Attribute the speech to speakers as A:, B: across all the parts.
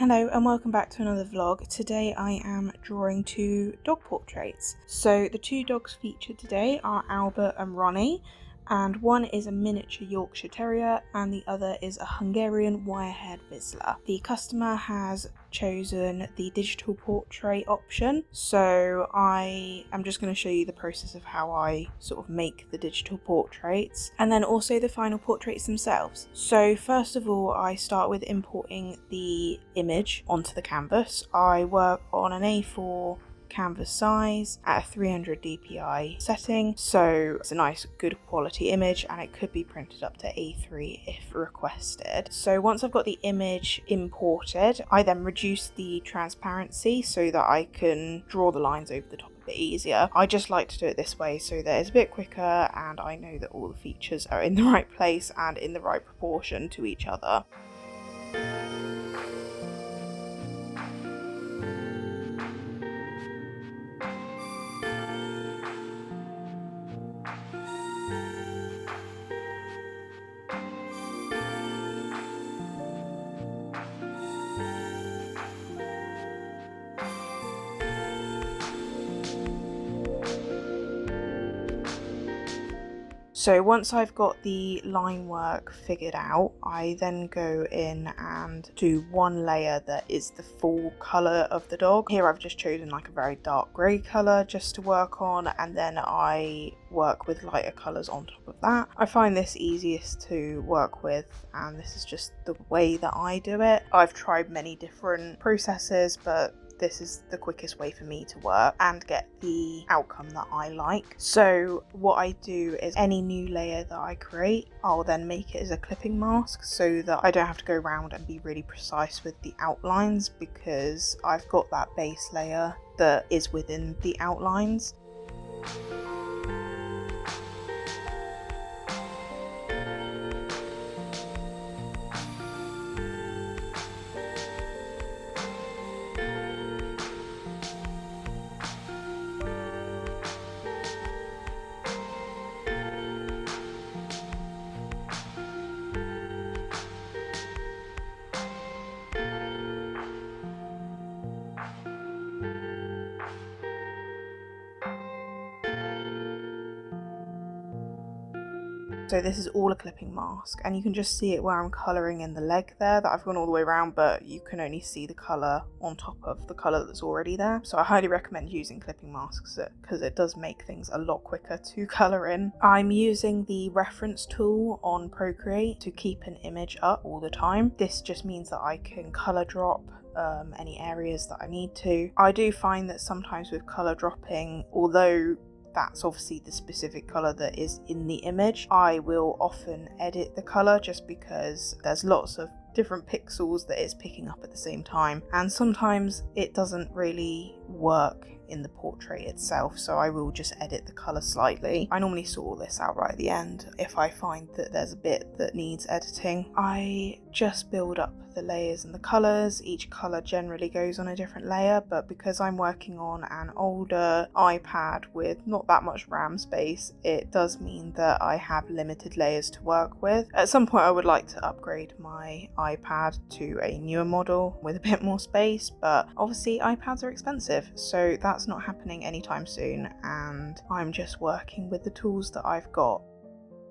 A: Hello and welcome back to another vlog. Today I am drawing two dog portraits. So the two dogs featured today are Albert and Ronnie, and one is a miniature Yorkshire Terrier and the other is a Hungarian wire-haired Vizsla. The customer has chosen the digital portrait option, so I am just going to show you the process of how I sort of make the digital portraits and then also the final portraits themselves. So first of all, I start with importing the image onto the canvas. I work on an A4 canvas size at a 300 dpi setting, so it's a nice good quality image and it could be printed up to A3 if requested. So once I've got the image imported, I then reduce the transparency so that I can draw the lines over the top a bit easier. I just like to do it this way so that it's a bit quicker and I know that all the features are in the right place and in the right proportion to each other. So once I've got the line work figured out, I then go in and do one layer that is the full colour of the dog. Here I've just chosen like a very dark grey colour just to work on, and then I work with lighter colours on top of that. I find this easiest to work with and this is just the way that I do it. I've tried many different processes, but this is the quickest way for me to work and get the outcome that I like. So what I do is any new layer that I create, I'll then make it as a clipping mask so that I don't have to go around and be really precise with the outlines, because I've got that base layer that is within the outlines. So this is all a clipping mask and you can just see it where I'm colouring in the leg there that I've gone all the way around, but you can only see the colour on top of the colour that's already there. So I highly recommend using clipping masks because it does make things a lot quicker to colour in. I'm using the reference tool on Procreate to keep an image up all the time. This just means that I can colour drop any areas that I need to. I do find that sometimes with colour dropping, although that's obviously the specific colour that is in the image, I will often edit the colour just because there's lots of different pixels that it's picking up at the same time, and sometimes it doesn't really work in the portrait itself, so I will just edit the colour slightly. I normally sort all this out right at the end if I find that there's a bit that needs editing. I just build up the layers and the colours. Each colour generally goes on a different layer, but because I'm working on an older iPad with not that much RAM space, it does mean that I have limited layers to work with. At some point I would like to upgrade my iPad to a newer model with a bit more space, but obviously iPads are expensive, so that's not happening anytime soon, and I'm just working with the tools that I've got.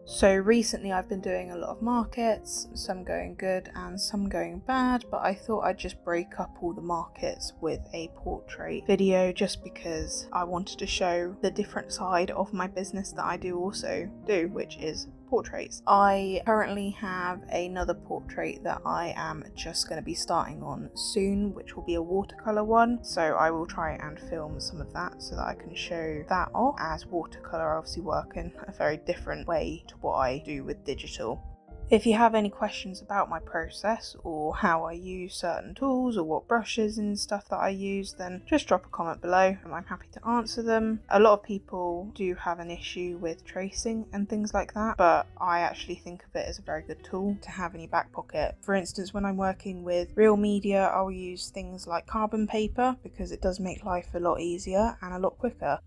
A: So recently I've been doing a lot of markets, some going good and some going bad, but I thought I'd just break up all the markets with a portrait video just because I wanted to show the different side of my business that I do also do, which is portraits. I currently have another portrait that I am just going to be starting on soon, which will be a watercolour one, so I will try and film some of that so that I can show that off, as watercolour obviously work in a very different way to what I do with digital. If you have any questions about my process or how I use certain tools or what brushes and stuff that I use, then just drop a comment below and I'm happy to answer them. A lot of people do have an issue with tracing and things like that, but I actually think of it as a very good tool to have in your back pocket. For instance, when I'm working with real media, I'll use things like carbon paper because it does make life a lot easier and a lot quicker.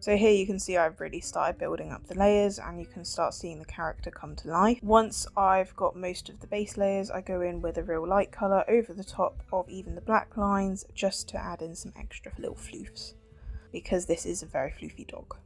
A: So here you can see I've really started building up the layers, and you can start seeing the character come to life. Once I've got most of the base layers, I go in with a real light colour over the top of even the black lines, just to add in some extra little floofs, because this is a very floofy dog.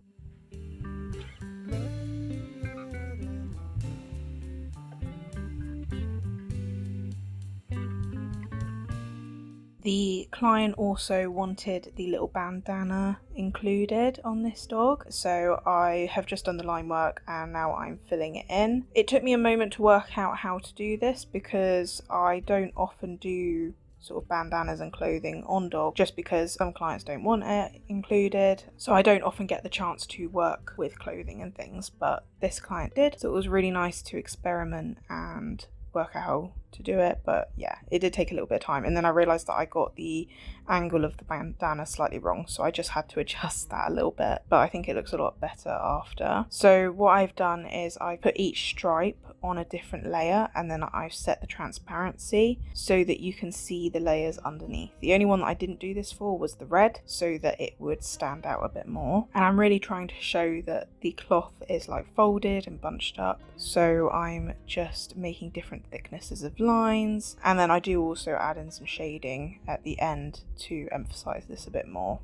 A: The client also wanted the little bandana included on this dog, so I have just done the line work and now I'm filling it in. It took me a moment to work out how to do this, because I don't often do sort of bandanas and clothing on dog, just because some clients don't want it included, so I don't often get the chance to work with clothing and things, but this client did, so it was really nice to experiment and work out how to do it. But yeah, it did take a little bit of time, and then I realized that I got the angle of the bandana slightly wrong, so I just had to adjust that a little bit, but I think it looks a lot better after. So what I've done is I put each stripe on a different layer, and then I've set the transparency so that you can see the layers underneath. The only one that I didn't do this for was the red, so that it would stand out a bit more, and I'm really trying to show that the cloth is like folded and bunched up, so I'm just making different thicknesses of lines, and then I do also add in some shading at the end to emphasize this a bit more.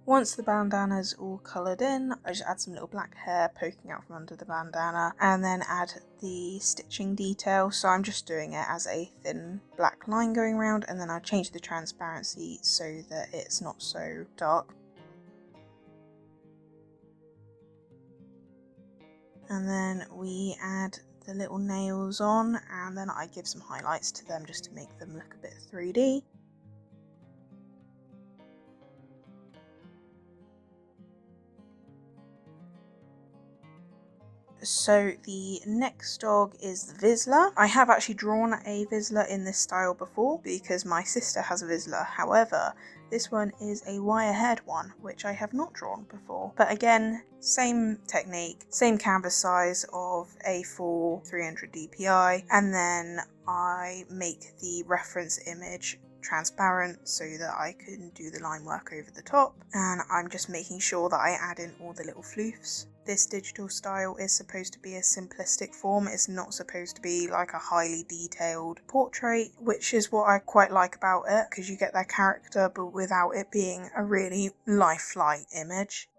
A: Once the bandana's all coloured in, I just add some little black hair poking out from under the bandana, and then add the stitching detail. So I'm just doing it as a thin black line going around, and then I change the transparency so that it's not so dark. And then we add the little nails on, and then I give some highlights to them just to make them look a bit 3D. So the next dog is the Vizsla. I have actually drawn a Vizsla in this style before because my sister has a Vizsla. However, this one is a wire-haired one, which I have not drawn before. But again, same technique, same canvas size of A4 300 dpi, and then I make the reference image transparent so that I can do the line work over the top, and I'm just making sure that I add in all the little floofs. This digital style is supposed to be a simplistic form. It's not supposed to be like a highly detailed portrait, which is what I quite like about it, because you get that character but without it being a really lifelike image.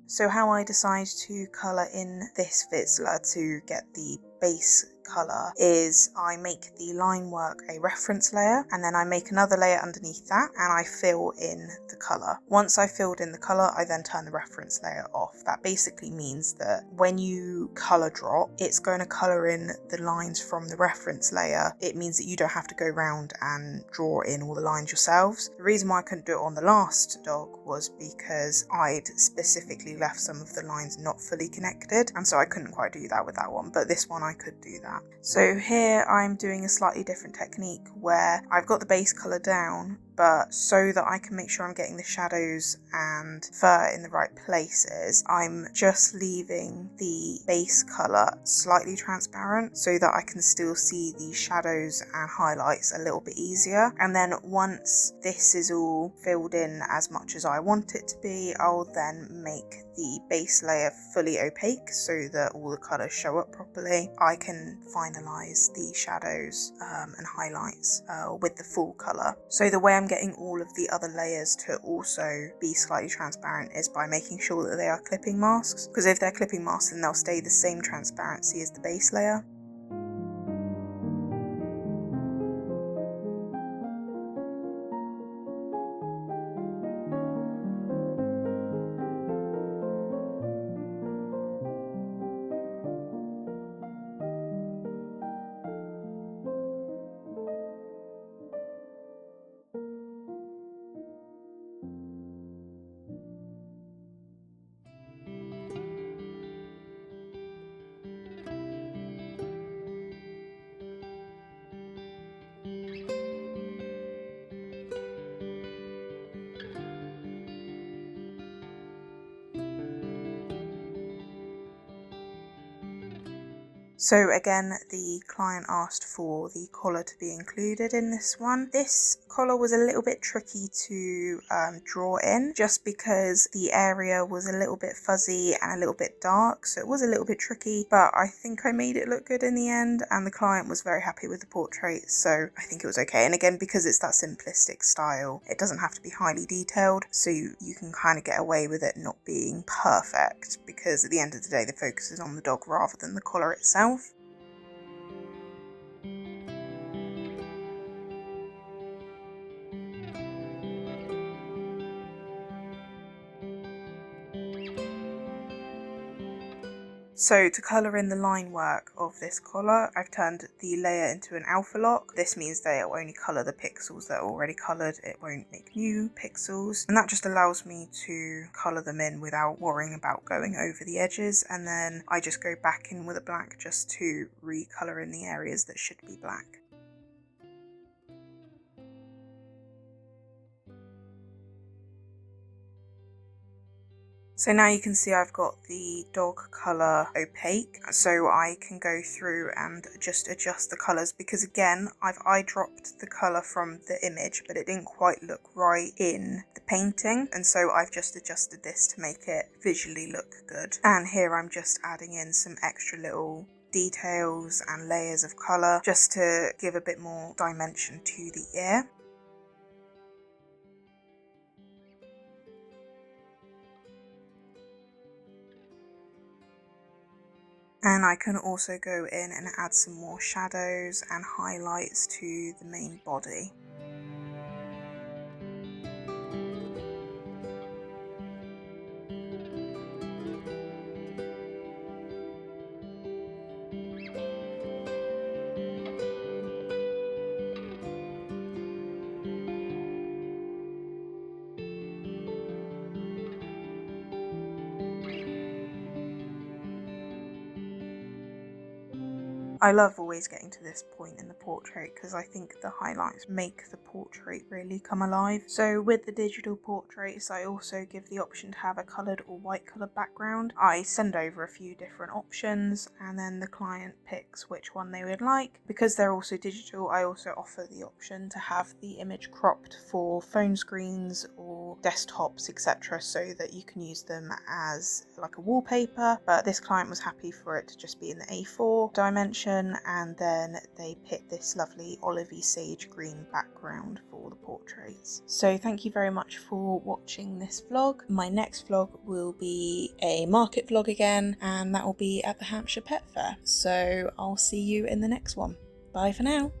A: So how I decide to colour in this Vizsla to get the base colour is I make the line work a reference layer, and then I make another layer underneath that and I fill in the colour. Once I filled in the colour, I then turn the reference layer off. That basically means that when you colour drop, it's going to colour in the lines from the reference layer. It means that you don't have to go round and draw in all the lines yourselves. The reason why I couldn't do it on the last dog was because I'd specifically left some of the lines not fully connected, and so I couldn't quite do that with that one, but this one I could do that. So here I'm doing a slightly different technique where I've got the base colour down, but so that I can make sure I'm getting the shadows and fur in the right places, I'm just leaving the base colour slightly transparent so that I can still see the shadows and highlights a little bit easier. And then once this is all filled in as much as I want it to be, I'll then make the base layer fully opaque so that all the colours show up properly. I can finalise the shadows and highlights with the full colour. So the way I'm getting all of the other layers to also be slightly transparent is by making sure that they are clipping masks, because if they're clipping masks then they'll stay the same transparency as the base layer. So again, the client asked for the collar to be included in this one. This collar was a little bit tricky to draw in, just because the area was a little bit fuzzy and a little bit dark, so it was a little bit tricky, but I think I made it look good in the end, and the client was very happy with the portrait, so I think it was okay. And again, because it's that simplistic style, it doesn't have to be highly detailed, so you can kind of get away with it not being perfect, because at the end of the day the focus is on the dog rather than the collar itself. So to colour in the line work of this collar, I've turned the layer into an alpha lock. This means that it will only colour the pixels that are already coloured, it won't make new pixels, and that just allows me to colour them in without worrying about going over the edges, and then I just go back in with a black just to recolour in the areas that should be black. So now you can see I've got the dog colour opaque, so I can go through and just adjust the colours, because again, I've eye dropped the colour from the image, but it didn't quite look right in the painting, and so I've just adjusted this to make it visually look good. And here I'm just adding in some extra little details and layers of colour just to give a bit more dimension to the ear. And I can also go in and add some more shadows and highlights to the main body. I love always getting to this point in the portrait because I think the highlights make the portrait really come alive. So with the digital portraits, I also give the option to have a coloured or white coloured background. I send over a few different options and then the client picks which one they would like. Because they're also digital, I also offer the option to have the image cropped for phone screens or desktops, etc., so that you can use them as like a wallpaper. But this client was happy for it to just be in the A4 dimension, and then they picked this lovely olivey sage green background for the portraits. So thank you very much for watching this vlog. My next vlog will be a market vlog again, and that will be at the Hampshire Pet Fair. So I'll see you in the next one. Bye for now.